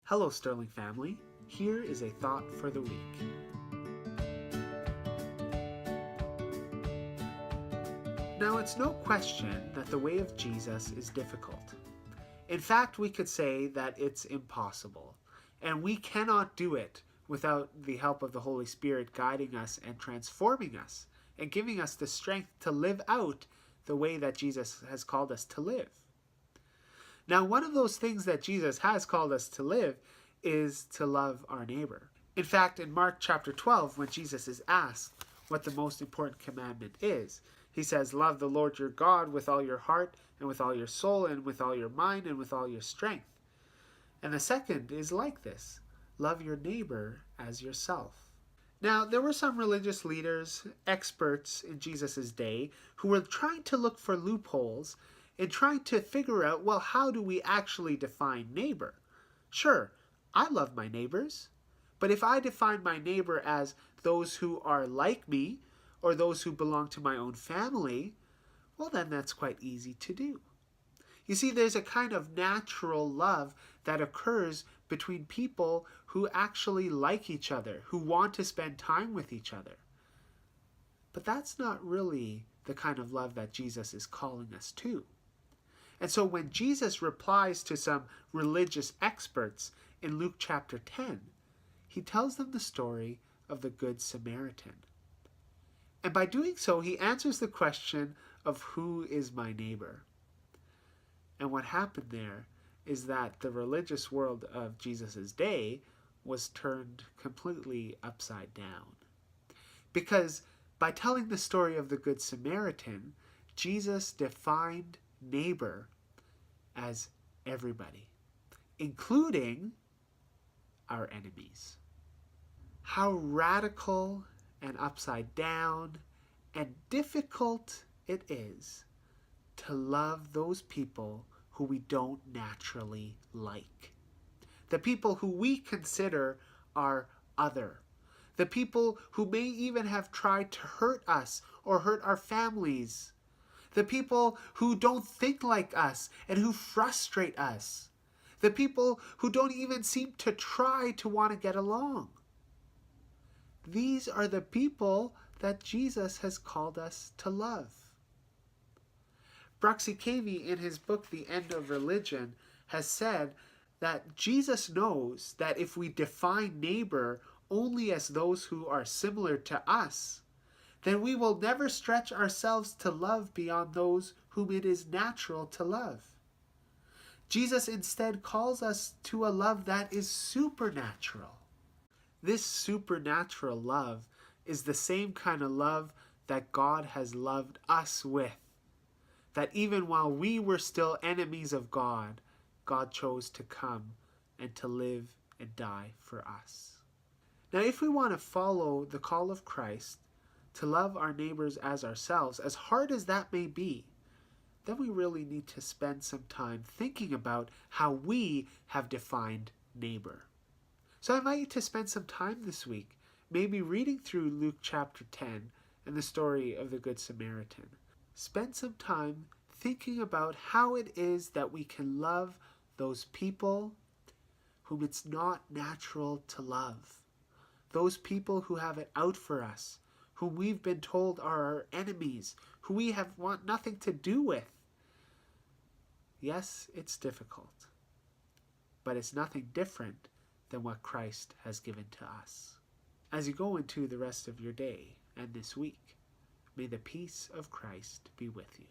Hello, Sterling family. Here is a thought for the week. Now, it's no question that the way of Jesus is difficult. In fact, we could say that it's impossible, and we cannot do it without the help of the Holy Spirit guiding us and transforming us and giving us the strength to live out the way that Jesus has called us to live. Now, one of those things that Jesus has called us to live is to love our neighbor. In fact, in Mark chapter 12, when Jesus is asked what the most important commandment is, he says, love the Lord your God with all your heart and with all your soul and with all your mind and with all your strength. And the second is like this, love your neighbor as yourself. Now, there were some religious leaders, experts in Jesus' day, who were trying to look for loopholes and trying to figure out, well, how do we actually define neighbor? Sure, I love my neighbors, but if I define my neighbor as those who are like me or those who belong to my own family, well, then that's quite easy to do. You see, there's a kind of natural love that occurs between people who actually like each other, who want to spend time with each other. But that's not really the kind of love that Jesus is calling us to. And so when Jesus replies to some religious experts in Luke chapter 10, he tells them the story of the Good Samaritan. And by doing so, he answers the question of who is my neighbor. And what happened there is that the religious world of Jesus' day was turned completely upside down. Because by telling the story of the Good Samaritan, Jesus defined neighbor as everybody, including our enemies. How radical and upside down and difficult it is to love those people who we don't naturally like. The people who we consider are other. The people who may even have tried to hurt us or hurt our families. The people who don't think like us and who frustrate us. The people who don't even seem to try to want to get along. These are the people that Jesus has called us to love. Bruxy Cavey, in his book, The End of Religion, has said that Jesus knows that if we define neighbor only as those who are similar to us, then we will never stretch ourselves to love beyond those whom it is natural to love. Jesus instead calls us to a love that is supernatural. This supernatural love is the same kind of love that God has loved us with. That even while we were still enemies of God, God chose to come and to live and die for us. Now, if we want to follow the call of Christ to love our neighbors as ourselves, as hard as that may be, then we really need to spend some time thinking about how we have defined neighbor. So I invite you to spend some time this week, maybe reading through Luke chapter 10 and the story of the Good Samaritan. Spend some time thinking about how it is that we can love those people whom it's not natural to love. Those people who have it out for us, whom we've been told are our enemies, who we want nothing to do with. Yes, it's difficult, but it's nothing different than what Christ has given to us. As you go into the rest of your day and this week, may the peace of Christ be with you.